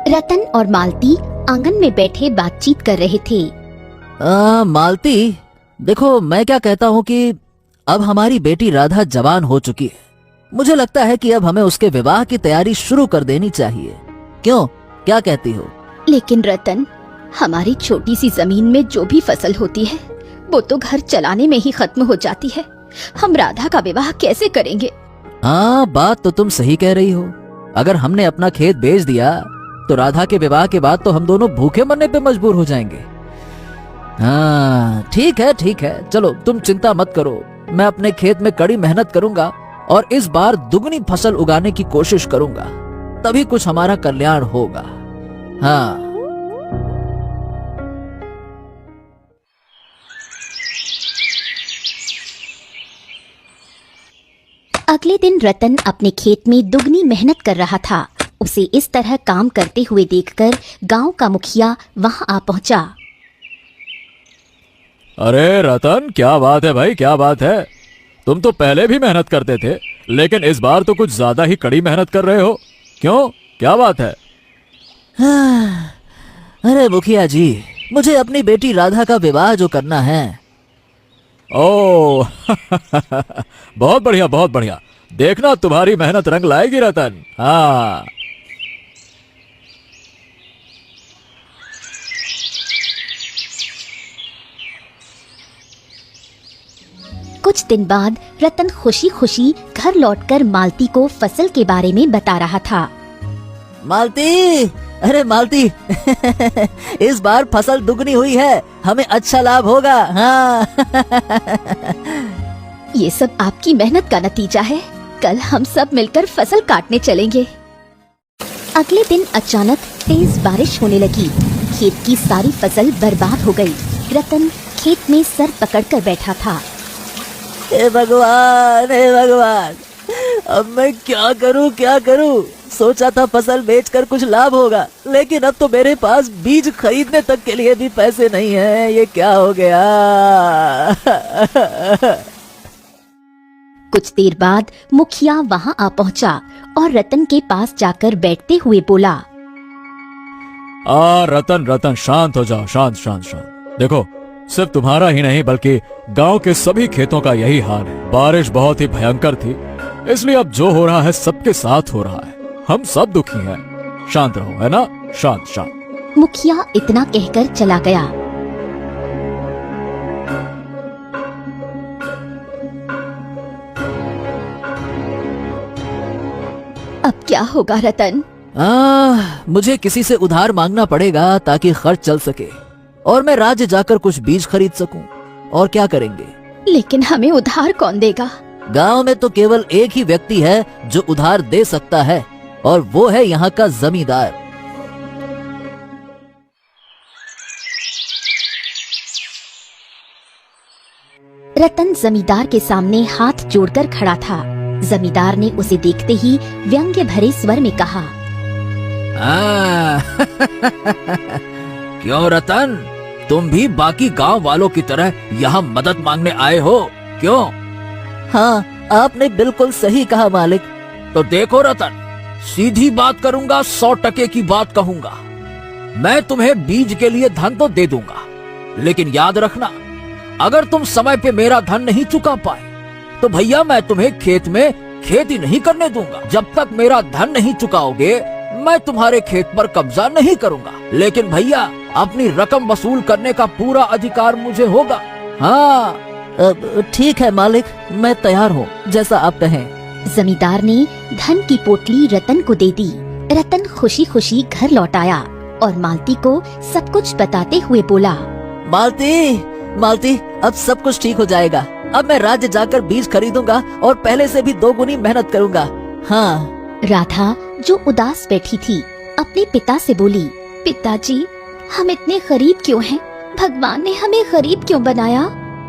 रतन और मालती आंगन में बैठे बातचीत कर रहे थे। मालती, देखो मैं क्या कहता हूँ कि अब हमारी बेटी राधा जवान हो चुकी है। मुझे लगता है कि अब हमें उसके विवाह की तैयारी शुरू कर देनी चाहिए। क्यों, क्या कहती हो? लेकिन रतन, हमारी छोटी सी जमीन में जो भी फसल होती है वो तो घर चलाने में ही खत्म हो जाती है। हम राधा का विवाह कैसे करेंगे? हाँ, बात तो तुम सही कह रही हो। अगर हमने अपना खेत बेच दिया तो राधा के विवाह के बाद तो हम दोनों भूखे मरने पे मजबूर हो जाएंगे। हाँ, ठीक है, चलो तुम चिंता मत करो। मैं अपने खेत में कड़ी मेहनत करूंगा और इस बार दुगनी फसल उगाने की कोशिश करूंगा, तभी कुछ हमारा कल्याण होगा। हाँ। अगले दिन रतन अपने खेत में दुगनी मेहनत कर रहा था। उसे इस तरह काम करते हुए देखकर गांव का मुखिया वहां आ पहुंचा। अरे रतन, क्या बात है भाई, क्या बात है? तुम तो पहले भी मेहनत करते थे, लेकिन इस बार तो कुछ ज्यादा ही कड़ी मेहनत कर रहे हो। क्यों, क्या बात है? अरे मुखिया जी, मुझे अपनी बेटी राधा का विवाह जो करना है। ओह बहुत बढ़िया, बहुत बढ़िया। देखना तुम्हारी मेहनत रंग लाएगी रतन। हाँ। कुछ दिन बाद रतन खुशी खुशी घर लौटकर मालती को फसल के बारे में बता रहा था। मालती, अरे मालती इस बार फसल दुगनी हुई है, हमें अच्छा लाभ होगा। हाँ ये सब आपकी मेहनत का नतीजा है। कल हम सब मिलकर फसल काटने चलेंगे। अगले दिन अचानक तेज बारिश होने लगी। खेत की सारी फसल बर्बाद हो गई। रतन खेत में सर पकड़कर बैठा था। हे भगवान, हे भगवान, अब मैं क्या करूं? सोचा था फसल बेचकर कुछ लाभ होगा, लेकिन अब तो मेरे पास बीज खरीदने तक के लिए भी पैसे नहीं है। ये क्या हो गया? कुछ देर बाद मुखिया वहां आ पहुंचा और रतन के पास जाकर बैठते हुए बोला। रतन, शांत हो जाओ, शांत। देखो, सिर्फ तुम्हारा ही नहीं बल्कि गांव के सभी खेतों का यही हाल है। बारिश बहुत ही भयंकर थी, इसलिए अब जो हो रहा है सबके साथ हो रहा है। हम सब दुखी हैं। शांत रहो, है ना? शांत। मुखिया इतना कहकर चला गया। अब क्या होगा रतन? मुझे किसी से उधार मांगना पड़ेगा ताकि खर्च चल सके और मैं राज्य जाकर कुछ बीज खरीद सकूं। और क्या करेंगे? लेकिन हमें उधार कौन देगा? गांव में तो केवल एक ही व्यक्ति है जो उधार दे सकता है, और वो है यहाँ का जमींदार। रतन जमींदार के सामने हाथ जोड़कर खड़ा था। जमींदार ने उसे देखते ही व्यंग्य भरे स्वर में कहा। क्यों रतन, तुम भी बाकी गांव वालों की तरह यहाँ मदद मांगने आए हो? क्यों? हाँ, आपने बिल्कुल सही कहा मालिक। तो देखो रतन, सीधी बात करूंगा, 100% की बात कहूंगा। मैं तुम्हें बीज के लिए धन तो दे दूंगा, लेकिन याद रखना, अगर तुम समय पे मेरा धन नहीं चुका पाए तो भैया मैं तुम्हें खेत में खेती नहीं करने दूंगा। जब तक मेरा धन नहीं चुकाओगे मैं तुम्हारे खेत पर कब्जा नहीं करूंगा, लेकिन भैया अपनी रकम वसूल करने का पूरा अधिकार मुझे होगा। हाँ, ठीक है मालिक, मैं तैयार हूँ, जैसा आप कहें। जमींदार ने धन की पोटली रतन को दे दी। रतन खुशी खुशी घर लौट आया और मालती को सब कुछ बताते हुए बोला। मालती, अब सब कुछ ठीक हो जाएगा। अब मैं राज्य जाकर बीज खरीदूंगा और पहले से भी 2 गुनी मेहनत करूंगा। हाँ। राधा जो उदास बैठी थी अपने पिता से बोली। पिताजी, हम इतने गरीब क्यों हैं? भगवान ने हमें गरीब क्यों बनाया?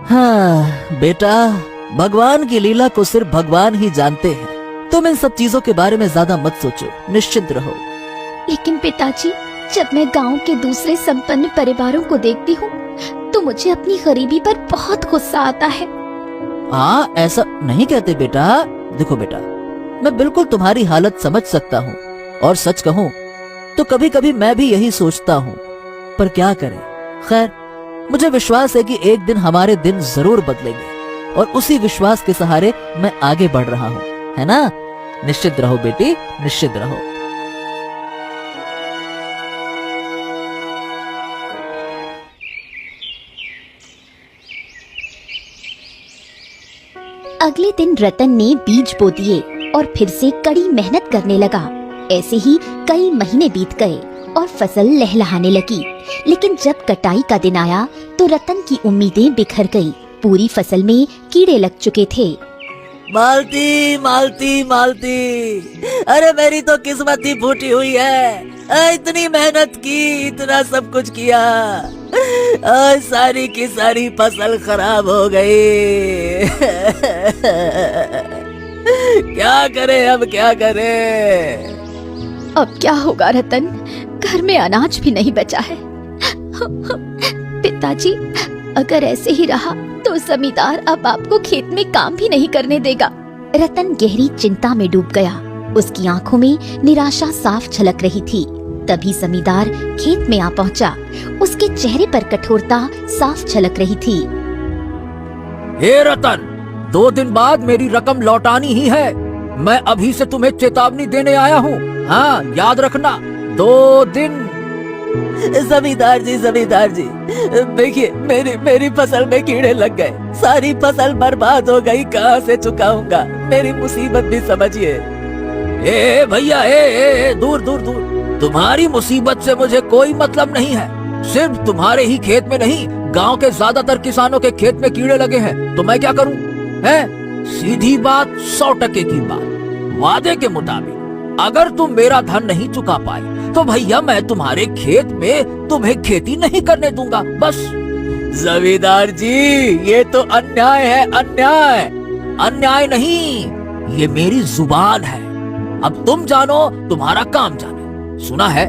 हाँ बेटा, भगवान की लीला को सिर्फ भगवान ही जानते हैं। तुम इन सब चीजों के बारे में ज्यादा मत सोचो, निश्चिंत रहो। लेकिन पिताजी, जब मैं गांव के दूसरे संपन्न परिवारों को देखती हूँ तो मुझे अपनी गरीबी पर बहुत गुस्सा आता है। हाँ, ऐसा नहीं कहते बेटा। देखो बेटा, मैं बिल्कुल तुम्हारी हालत समझ सकता हूँ, और सच कहूँ तो कभी कभी मैं भी यही सोचता हूँ, पर क्या करें। खैर, मुझे विश्वास है कि एक दिन हमारे दिन जरूर बदलेंगे और उसी विश्वास के सहारे मैं आगे बढ़ रहा हूँ, है ना? निश्चित रहो बेटी, निश्चित रहो। अगले दिन रतन ने बीज बो दिए और फिर से कड़ी मेहनत करने लगा। ऐसे ही कई महीने बीत गए और फसल लहलहाने लगी। लेकिन जब कटाई का दिन आया तो रतन की उम्मीदें बिखर गई। पूरी फसल में कीड़े लग चुके थे। मालती, मालती, मालती, अरे मेरी तो किस्मत ही फूटी हुई है। इतनी मेहनत की, इतना सब कुछ किया, सारी की सारी फसल खराब हो गई। क्या करें अब, क्या करें? अब क्या होगा रतन? घर में अनाज भी नहीं बचा है। पिताजी, अगर ऐसे ही रहा तो जमींदार अब आपको खेत में काम भी नहीं करने देगा। रतन गहरी चिंता में डूब गया। उसकी आंखों में निराशा साफ झलक रही थी। तभी जमींदार खेत में आ पहुंचा। उसके चेहरे पर कठोरता साफ झलक रही थी। हे रतन, 2 दिन बाद मेरी रकम लौटानी ही है। मैं अभी से तुम्हें चेतावनी देने आया हूँ। हाँ, याद रखना, 2 दिन। जमींदार जी, जमींदार जी, देखिए मेरी फसल में कीड़े लग गए। सारी फसल बर्बाद हो गई। कहाँ से चुकाऊंगा? मेरी मुसीबत भी समझिए। ए भैया, दूर दूर दूर। तुम्हारी मुसीबत से मुझे कोई मतलब नहीं है। सिर्फ तुम्हारे ही खेत में नहीं, गांव के ज्यादातर किसानों के खेत में कीड़े लगे हैं। तो मैं क्या करूं? है सीधी बात, 100% की बात। वादे के मुताबिक अगर तुम मेरा धन नहीं चुका पाए तो भैया मैं तुम्हारे खेत में तुम्हें खेती नहीं करने दूंगा, बस। जमींदार जी, ये तो अन्याय है, अन्याय। अन्याय नहीं, ये मेरी जुबान है। अब तुम जानो, तुम्हारा काम जाने। सुना है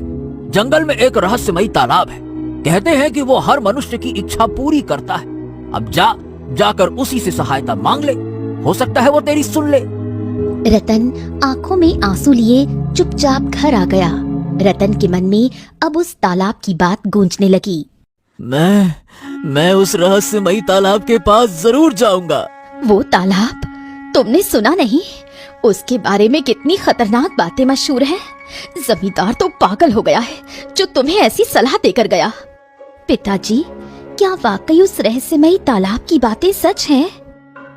जंगल में एक रहस्यमयी तालाब है। कहते हैं कि वो हर मनुष्य की इच्छा पूरी करता है। अब जाकर उसी से सहायता मांग ले। हो सकता है वो तेरी सुन ले। रतन आंखों में आंसू लिए चुपचाप घर आ गया। रतन के मन में अब उस तालाब की बात गूंजने लगी। मैं उस रहस्यमयी तालाब के पास जरूर जाऊंगा। वो तालाब? तुमने सुना नहीं? उसके बारे में कितनी खतरनाक बातें मशहूर हैं। जमींदार तो पागल हो गया है जो तुम्हें ऐसी सलाह देकर गया। पिताजी, क्या वाकई उस रहस्यमयी तालाब की बातें सच हैं?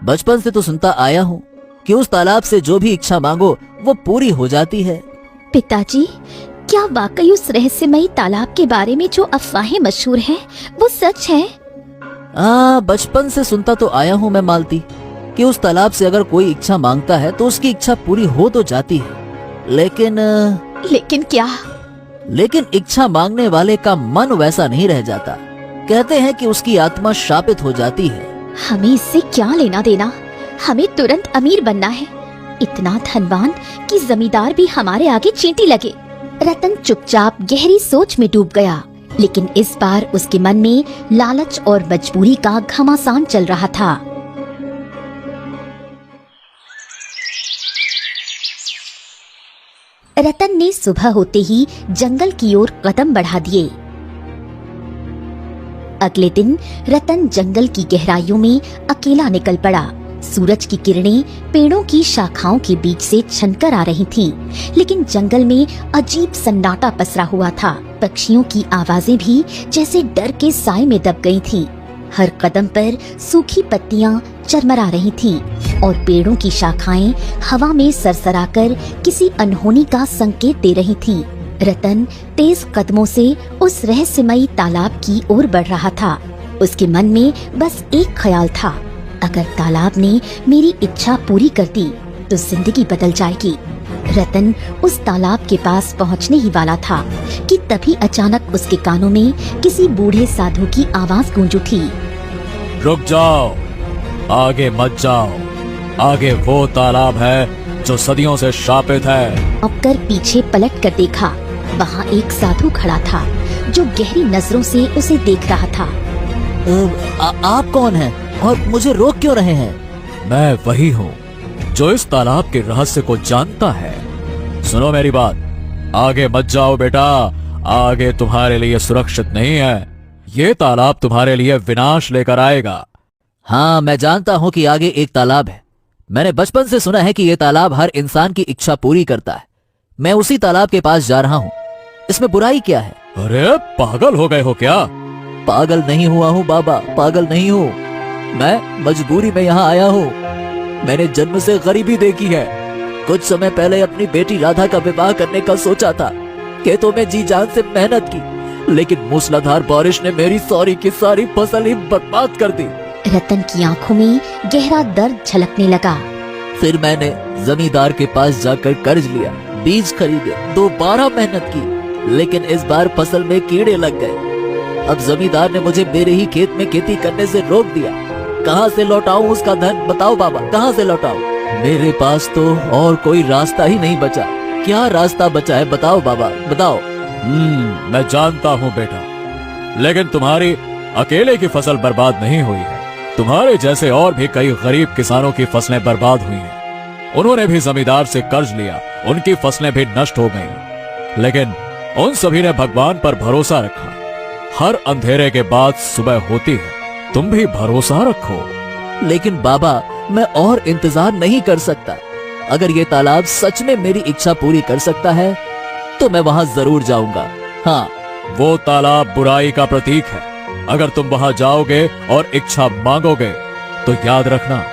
बचपन से तो सुनता आया हूँ कि उस तालाब से जो भी इच्छा मांगो वो पूरी हो जाती है। पिताजी, क्या वाकई उस रहस्यमयी तालाब के बारे में जो अफवाहें मशहूर हैं वो सच हैं? बचपन से सुनता तो आया हूँ मैं मालती, कि उस तालाब से अगर कोई इच्छा मांगता है तो उसकी इच्छा पूरी हो तो जाती है। लेकिन क्या? लेकिन इच्छा मांगने वाले का मन वैसा नहीं रह जाता। कहते हैं कि उसकी आत्मा शापित हो जाती है। हमें इससे क्या लेना देना? हमें तुरंत अमीर बनना है, इतना धनवान कि जमींदार भी हमारे आगे चींटी लगे। रतन चुपचाप गहरी सोच में डूब गया। लेकिन इस बार उसके मन में लालच और मजबूरी का घमासान चल रहा था। रतन ने सुबह होते ही जंगल की ओर कदम बढ़ा दिए। अगले दिन रतन जंगल की गहराइयों में अकेला निकल पड़ा। सूरज की किरणें पेड़ों की शाखाओं के बीच से छनकर आ रही थीं, लेकिन जंगल में अजीब सन्नाटा पसरा हुआ था। पक्षियों की आवाजें भी जैसे डर के साए में दब गई थीं। हर कदम पर सूखी पत्तियां चरमरा रही थीं और पेड़ों की शाखाएं हवा में सरसराकर किसी अनहोनी का संकेत दे रही थीं। रतन तेज कदमों से उस रहस्यमयी तालाब की ओर बढ़ रहा था। उसके मन में बस एक ख्याल था, अगर तालाब ने मेरी इच्छा पूरी कर दी तो जिंदगी बदल जाएगी। रतन उस तालाब के पास पहुंचने ही वाला था कि तभी अचानक उसके कानों में किसी बूढ़े साधु की आवाज गूंज उठी। रुक जाओ, आगे मत जाओ। आगे वो तालाब है जो सदियों से शापित है। अपकर पीछे पलट कर देखा, वहाँ एक साधु खड़ा था जो गहरी नजरों से उसे देख रहा था। आप कौन हैं और मुझे रोक क्यों रहे हैं? मैं वही हूँ जो इस तालाब के रहस्य को जानता है। सुनो मेरी बात, आगे मत जाओ बेटा, आगे तुम्हारे लिए सुरक्षित नहीं है। ये तालाब तुम्हारे लिए विनाश लेकर आएगा। हाँ, मैं जानता हूँ कि आगे एक तालाब है। मैंने बचपन से सुना है कि ये तालाब हर इंसान की इच्छा पूरी करता है। मैं उसी तालाब के पास जा रहा हूँ। इसमें बुराई क्या है? अरे पागल हो गए हो क्या? पागल नहीं हुआ हूँ बाबा, पागल नहीं हूँ। मैं मजबूरी में यहाँ आया हूँ। मैंने जन्म से गरीबी देखी है। कुछ समय पहले अपनी बेटी राधा का विवाह करने का सोचा था। खेतों में जी जान से मेहनत की, लेकिन मूसलाधार बारिश ने मेरी सारी की सारी फसल ही बर्बाद कर दी। रतन की आंखों में गहरा दर्द झलकने लगा। फिर मैंने जमींदार के पास जाकर कर्ज लिया, बीज खरीदे, दोबारा मेहनत की, लेकिन इस बार फसल में कीड़े लग गए। अब जमींदार ने मुझे मेरे ही खेत में खेती करने से रोक दिया। कहाँ से लौटाऊं उसका धन? बताओ बाबा, कहाँ से लौटाऊं? मेरे पास तो और कोई रास्ता ही नहीं बचा। क्या रास्ता बचा है? बताओ बाबा, बताओ। मैं जानता हूँ बेटा, लेकिन तुम्हारी अकेले की फसल बर्बाद नहीं हुई है। तुम्हारे जैसे और भी कई गरीब किसानों की फसलें बर्बाद हुई हैं। उन्होंने भी जमींदार से कर्ज लिया, उनकी फसलें भी नष्ट हो गईं। लेकिन उन सभी ने भगवान पर भरोसा रखा। हर अंधेरे के बाद सुबह होती है, तुम भी भरोसा रखो। लेकिन बाबा, मैं और इंतजार नहीं कर सकता। अगर ये तालाब सच में मेरी इच्छा पूरी कर सकता है तो मैं वहां जरूर जाऊंगा। हाँ, वो तालाब बुराई का प्रतीक है। अगर तुम वहां जाओगे और इच्छा मांगोगे तो याद रखना,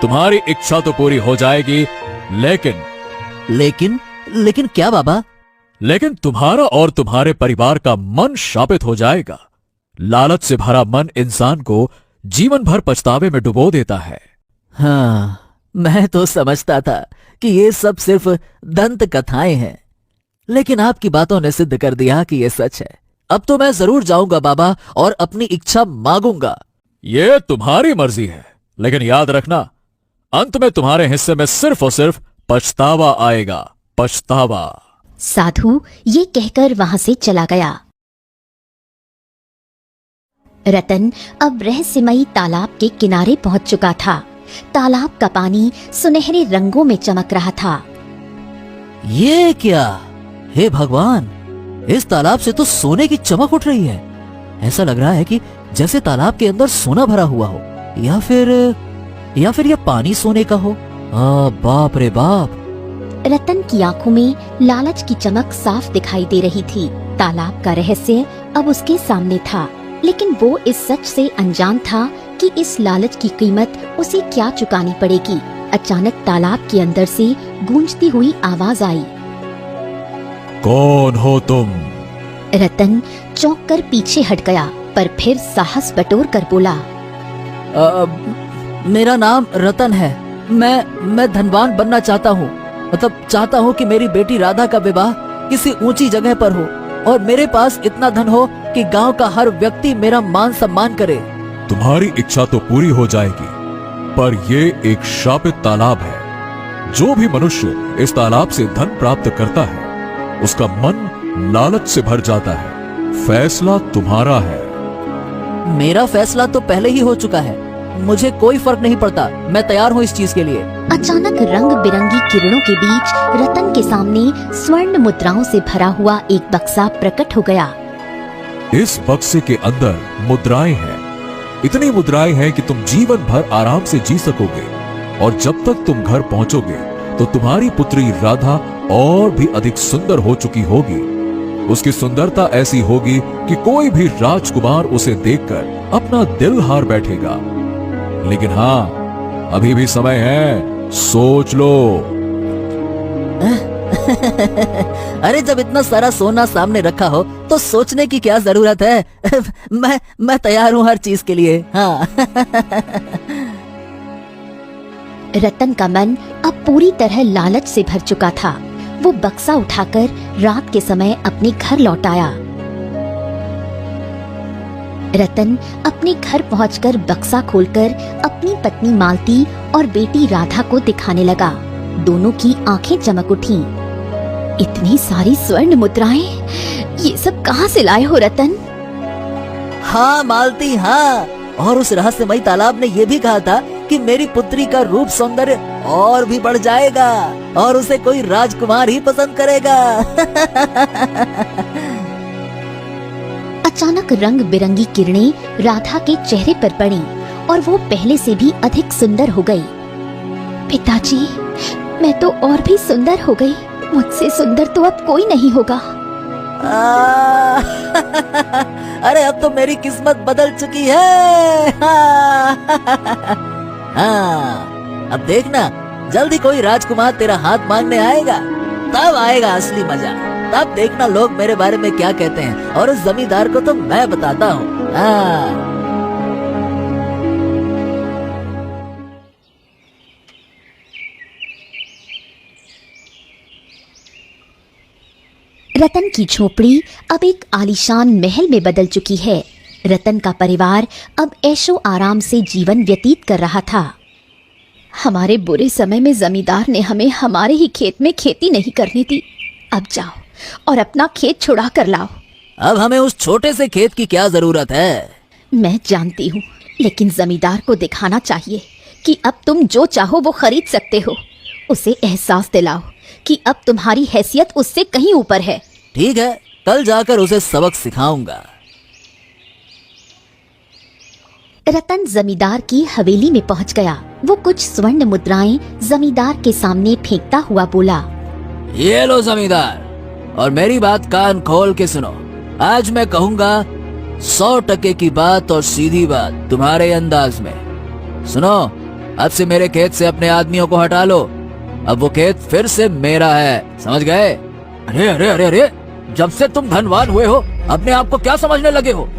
तुम्हारी इच्छा तो पूरी हो जाएगी, लेकिन क्या बाबा? लेकिन तुम्हारा और तुम्हारे परिवार का मन शापित हो जाएगा। लालच से भरा मन इंसान को जीवन भर पछतावे में डुबो देता है। हाँ, मैं तो समझता था कि ये सब सिर्फ दंत कथाएं हैं, लेकिन आपकी बातों ने सिद्ध कर दिया कि ये सच है। अब तो मैं जरूर जाऊंगा बाबा और अपनी इच्छा मांगूंगा। ये तुम्हारी मर्जी है, लेकिन याद रखना, अंत में तुम्हारे हिस्से में सिर्फ और सिर्फ पछतावा आएगा, पछतावा। साधु ये कहकर वहां से चला गया। रतन अब रहस्यमयी तालाब के किनारे पहुंच चुका था। तालाब का पानी सुनहरे रंगों में चमक रहा था। ये क्या? हे भगवान, इस तालाब से तो सोने की चमक उठ रही है। ऐसा लग रहा है कि जैसे तालाब के अंदर सोना भरा हुआ हो, या फिर यह पानी सोने का हो। बाप रे बाप। रतन की आंखों में लालच की चमक साफ दिखाई दे रही थी। तालाब का रहस्य अब उसके सामने था, लेकिन वो इस सच से अनजान था कि इस लालच की कीमत उसे क्या चुकानी पड़ेगी। अचानक तालाब के अंदर से गूंजती हुई आवाज आई। कौन हो तुम? रतन चौंक कर पीछे हट गया, पर फिर साहस बटोर कर बोला, मेरा नाम रतन है। मैं धनवान बनना चाहता हूँ। मतलब चाहता हूँ कि मेरी बेटी राधा का विवाह किसी ऊंची जगह पर हो और मेरे पास इतना धन हो कि गांव का हर व्यक्ति मेरा मान सम्मान करे। तुम्हारी इच्छा तो पूरी हो जाएगी, पर ये एक शापित तालाब है। जो भी मनुष्य इस तालाब से धन प्राप्त करता है, उसका मन लालच से भर जाता है। फैसला तुम्हारा है। मेरा फैसला तो पहले ही हो चुका है। मुझे कोई फर्क नहीं पड़ता। मैं तैयार हूँ इस चीज के लिए। अचानक रंग बिरंगी किरणों के बीच रतन के सामने स्वर्ण मुद्राओं से भरा हुआ एक बक्सा प्रकट हो गया। इस बक्से के अंदर मुद्राएं हैं। इतनी मुद्राएं हैं कि तुम जीवन भर आराम से जी सकोगे, और जब तक तुम घर पहुंचोगे तो तुम्हारी पुत्री राधा और भी अधिक सुंदर हो चुकी होगी। उसकी सुंदरता ऐसी होगी कि कोई भी राजकुमार उसे देखकर अपना दिल हार बैठेगा। लेकिन हाँ, अभी भी समय है, सोच लो। अरे जब इतना सारा सोना सामने रखा हो तो सोचने की क्या जरूरत है? मैं तैयार हूँ हर चीज के लिए। हाँ। रतन का मन अब पूरी तरह लालच से भर चुका था। वो बक्सा उठाकर रात के समय अपने घर लौट आया। रतन अपने घर पहुंचकर बक्सा खोलकर अपनी पत्नी मालती और बेटी राधा को दिखाने लगा। दोनों की आंखें चमक उठी। इतनी सारी स्वर्ण मुद्राएं, ये सब कहाँ से लाए हो रतन? हाँ मालती, हाँ। और उस रहस्यमयी तालाब ने ये भी कहा था कि मेरी पुत्री का रूप सौंदर्य और भी बढ़ जाएगा और उसे कोई राजकुमार ही पसंद करेगा। अचानक रंग बिरंगी किरणें राधा के चेहरे पर पड़ी और वो पहले से भी अधिक सुंदर हो गई। पिताजी, मैं तो और भी सुंदर हो गई। मुझसे सुंदर तो अब कोई नहीं होगा। अरे अब तो मेरी किस्मत बदल चुकी है। हाँ, अब देखना जल्दी कोई राजकुमार तेरा हाथ मांगने आएगा, तब आएगा असली मजा। तब देखना लोग मेरे बारे में क्या कहते हैं और उस जमींदार को तो मैं बताता हूँ। हाँ। रतन की झोपड़ी अब एक आलीशान महल में बदल चुकी है। रतन का परिवार अब ऐशो आराम से जीवन व्यतीत कर रहा था। हमारे बुरे समय में जमींदार ने हमें हमारे ही खेत में खेती नहीं करने दी। अब जाओ और अपना खेत छुड़ा कर लाओ। अब हमें उस छोटे से खेत की क्या जरूरत है? मैं जानती हूँ, लेकिन जमींदार को दिखाना चाहिए कि अब तुम जो चाहो वो खरीद सकते हो। उसे एहसास दिलाओ कि अब तुम्हारी हैसियत उससे कहीं ऊपर है। ठीक है, कल जाकर उसे सबक सिखाऊंगा। रतन जमींदार की हवेली में पहुंच गया। वो कुछ स्वर्ण मुद्राएं जमींदार के सामने फेंकता हुआ बोला, ये लो जमींदार, और मेरी बात कान खोल के सुनो। आज मैं कहूंगा 100% की बात और सीधी बात तुम्हारे अंदाज में। सुनो, अब से मेरे खेत से अपने आदमियों को हटा लो। अब वो खेत फिर से मेरा है, समझ गए? अरे अरे अरे अरे, जब से तुम धनवान हुए हो अपने आप को क्या समझने लगे हो?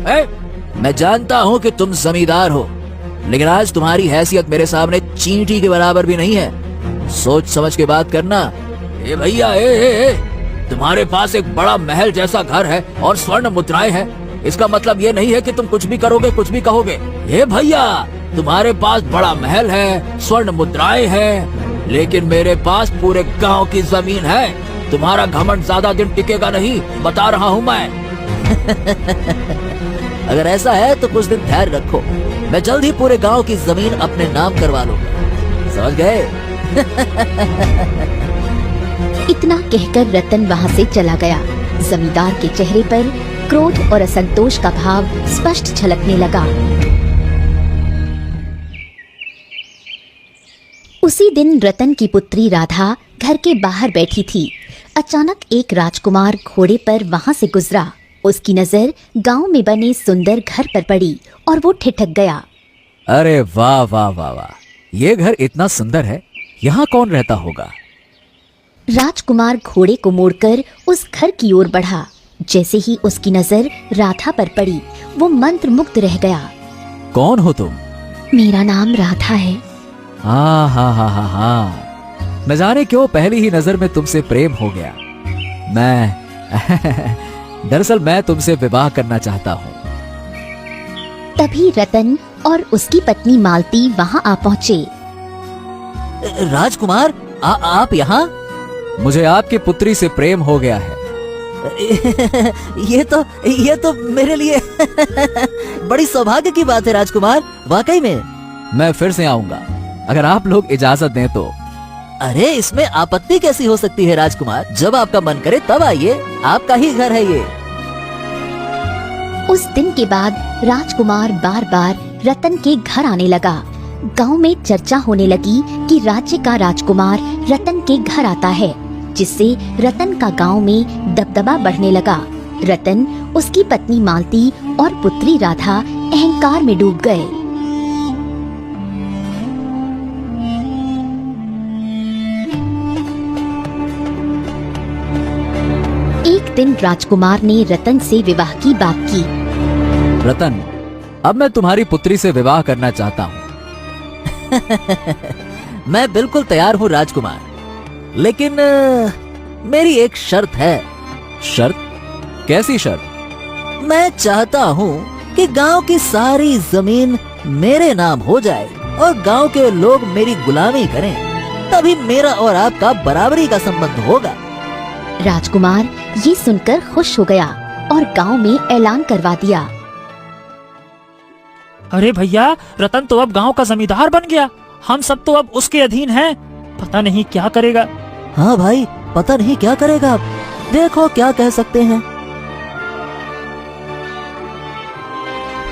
मैं जानता हूँ कि तुम जमींदार हो, लेकिन आज तुम्हारी हैसियत मेरे सामने चींटी के बराबर भी नहीं है। सोच समझ के बात करना। ए भैया, तुम्हारे पास एक बड़ा महल जैसा घर है और स्वर्ण मुद्राएं हैं। इसका मतलब ये नहीं है कि तुम कुछ भी करोगे, कुछ भी कहोगे। ए भैया, तुम्हारे पास बड़ा महल है, स्वर्ण मुद्राएं हैं, लेकिन मेरे पास पूरे गांव की जमीन है। तुम्हारा घमंड ज्यादा दिन टिकेगा नहीं, बता रहा हूँ मैं। अगर ऐसा है तो कुछ दिन धैर्य रखो, मैं जल्द ही पूरे गांव की जमीन अपने नाम करवा लूंगा, समझ गए? इतना कहकर रतन वहां से चला गया। जमींदार के चेहरे पर क्रोध और असंतोष का भाव स्पष्ट झलकने लगा। उसी दिन रतन की पुत्री राधा घर के बाहर बैठी थी। अचानक एक राजकुमार घोड़े पर वहां से गुजरा। उसकी नजर गांव में बने सुंदर घर पर पड़ी और वो ठिठक गया। अरे वाह वाह वाह वाह, ये घर इतना सुंदर है, यहाँ कौन रहता होगा? राजकुमार घोड़े को मोड़कर उस घर की ओर बढ़ा। जैसे ही उसकी नजर राधा पर पड़ी, वो मंत्रमुग्ध रह गया। कौन हो तुम? मेरा नाम राधा है। हाँ हाँ हाँ हाँ हाँ, न जाने क्यों पहली ही नजर में तुमसे प्रेम हो गया। दरअसल मैं तुमसे विवाह करना चाहता हूँ। तभी रतन और उसकी पत्नी मालती वहाँ आ पहुँचे। राजकुमार, आप यहाँ? मुझे आपकी पुत्री से प्रेम हो गया है। ये तो मेरे लिए बड़ी सौभाग्य की बात है राजकुमार, वाकई में। मैं फिर से आऊंगा अगर आप लोग इजाजत दें तो। अरे इसमें आपत्ति कैसी हो सकती है राजकुमार? जब आपका मन करे तब आइए, आपका ही घर है ये। उस दिन के बाद राजकुमार बार बार रतन के घर आने लगा। गांव में चर्चा होने लगी कि राज्य का राजकुमार रतन के घर आता है, जिससे रतन का गांव में दबदबा बढ़ने लगा। रतन, उसकी पत्नी मालती और पुत्री राधा अहंकार में डूब गए। एक दिन राजकुमार ने रतन से विवाह की बात की। रतन, अब मैं तुम्हारी पुत्री से विवाह करना चाहता हूँ। मैं बिल्कुल तैयार हूँ राजकुमार, लेकिन मेरी एक शर्त है। शर्त? कैसी शर्त? मैं चाहता हूँ कि गांव की सारी जमीन मेरे नाम हो जाए और गांव के लोग मेरी गुलामी करें, तभी मेरा और आपका बराबरी का संबंध होगा। राजकुमार ये सुनकर खुश हो गया और गांव में ऐलान करवा दिया। अरे भैया, रतन तो अब गांव का जमींदार बन गया, हम सब तो अब उसके अधीन हैं। पता नहीं क्या करेगा। हाँ भाई, पता नहीं क्या करेगा अब। देखो क्या कह सकते हैं।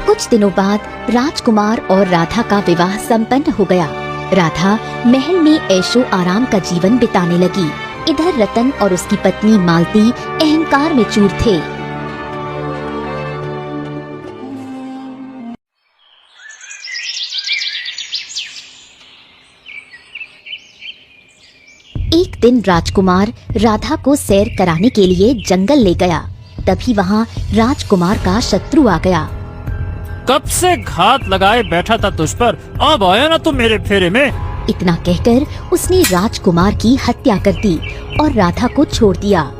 कुछ दिनों बाद राजकुमार और राधा का विवाह संपन्न हो गया। राधा महल में ऐशो आराम का जीवन बिताने लगी। इधर रतन और उसकी पत्नी मालती अहंकार में चूर थे। एक दिन राजकुमार राधा को सैर कराने के लिए जंगल ले गया। तभी वहाँ राजकुमार का शत्रु आ गया। कब से घात लगाए बैठा था तुझ पर, अब आया ना तुम मेरे फेरे में। इतना कहकर उसने राजकुमार की हत्या कर दी और राधा को छोड़ दिया।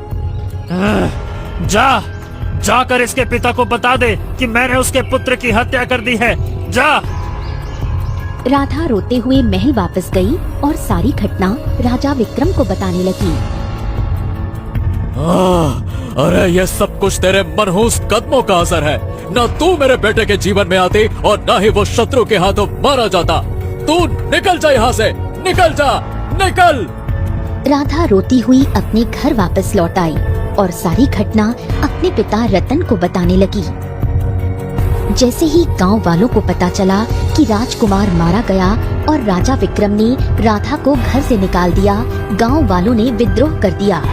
जाकर इसके पिता को बता दे कि मैंने उसके पुत्र की हत्या कर दी है। जा। राधा रोते हुए महल वापस गई और सारी घटना राजा विक्रम को बताने लगी। अरे ये सब कुछ तेरे मनहूस कदमों का असर है। न तू मेरे बेटे के जीवन में आती और न ही वो शत्रु के हाथों मारा जाता। तू निकल जा यहाँ से, निकल जा, निकल। राधा रोती हुई अपने घर वापस लौट आई और सारी घटना अपने पिता रतन को बताने लगी। जैसे ही गांव वालों को पता चला कि राजकुमार मारा गया और राजा विक्रम ने राधा को घर से निकाल दिया, गांव वालों ने विद्रोह कर दिया।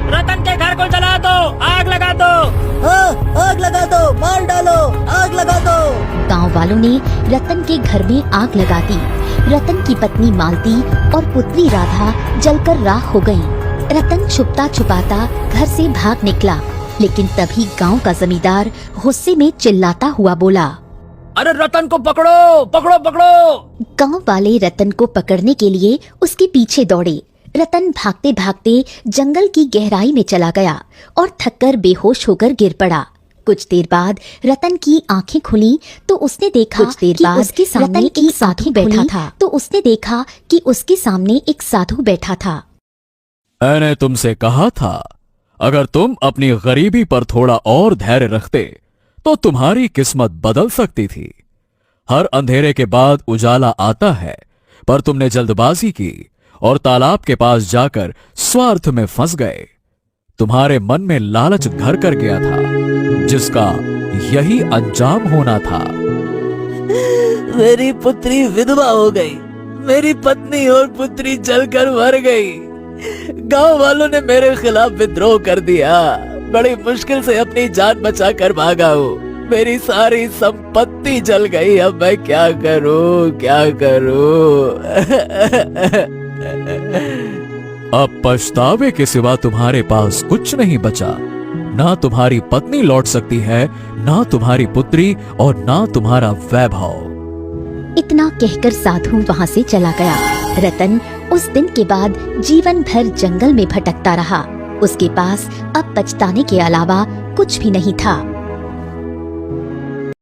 रतन के घर को जला दो, आग लगा दो। आग लगा दो, मार डालो, आग लगा दो। गांव वालों ने रतन के घर में आग लगा दी। रतन की पत्नी मालती और पुत्री राधा जलकर राख हो गयी। रतन छुपता छुपाता घर से भाग निकला, लेकिन तभी गांव का जमींदार गुस्से में चिल्लाता हुआ बोला, अरे रतन को पकड़ो, पकड़ो, पकड़ो। गांव वाले रतन को पकड़ने के लिए उसके पीछे दौड़े। रतन भागते भागते जंगल की गहराई में चला गया और थककर बेहोश होकर गिर पड़ा। कुछ देर बाद रतन की आंखें खुली तो उसने देखा कि उसके सामने एक साधु बैठा था। मैंने तुमसे कहा था, अगर तुम अपनी गरीबी पर थोड़ा और धैर्य रखते तो तुम्हारी किस्मत बदल सकती थी। हर अंधेरे के बाद उजाला आता है, पर तुमने जल्दबाजी की और तालाब के पास जाकर स्वार्थ में फंस गए। तुम्हारे मन में लालच घर कर गया था, जिसका यही अंजाम होना था। मेरी पुत्री विधवा हो गई, मेरी पत्नी और पुत्री जलकर मर गई। गांव वालों ने मेरे खिलाफ विद्रोह कर दिया। बड़ी मुश्किल से अपनी जान बचाकर भागा हूँ। मेरी सारी संपत्ति जल गई। अब मैं क्या करूँ, क्या करूँ? अब पछतावे के सिवा तुम्हारे पास कुछ नहीं बचा। ना तुम्हारी पत्नी लौट सकती है, ना तुम्हारी पुत्री और ना तुम्हारा वैभव। इतना कहकर साधु वहाँ से चला गया। रतन उस दिन के बाद जीवन भर जंगल में भटकता रहा। उसके पास अब पछताने के अलावा कुछ भी नहीं था।